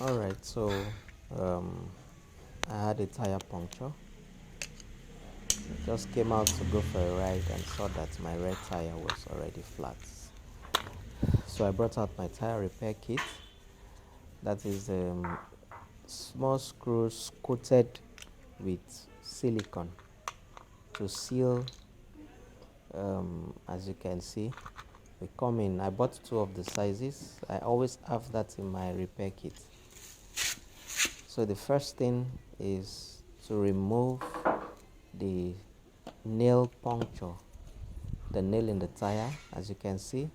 Alright, so um, I had a tire puncture. Just came out to go for a ride and saw that my rear tire was already flat. So I brought out my tire repair kit. That is small screws coated with silicone to seal. As you can see, they come in. I bought two of the sizes. I always have that in my repair kit. So the first thing is to remove the nail puncture, the nail in the tire. As you can see,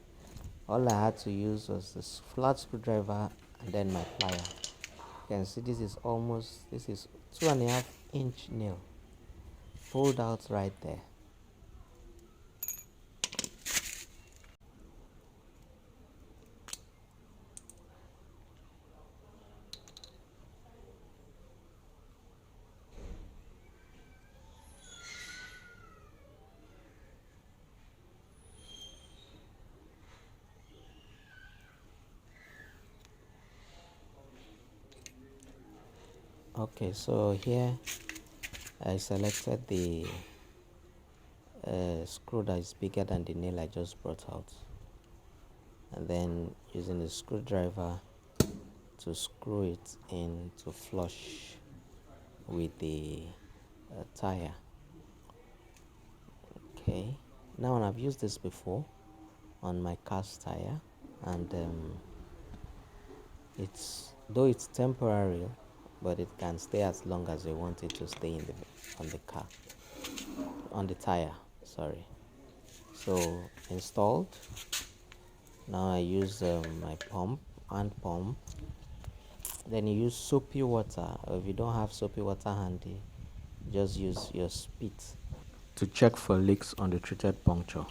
all I had to use was this flat screwdriver and then my plier. You can see this is 2.5 inch nail pulled out right there. Okay, so here I selected the screw that is bigger than the nail I just brought out, and then using the screwdriver to screw it in to flush with the tire. Okay, now I've used this before on my cast tire, and it's temporary, but it can stay as long as you want it to stay on the car, on the tire, sorry. So installed. Now I use my hand pump. Then you use soapy water, or if you don't have soapy water handy, just use your spit to check for leaks on the treated puncture.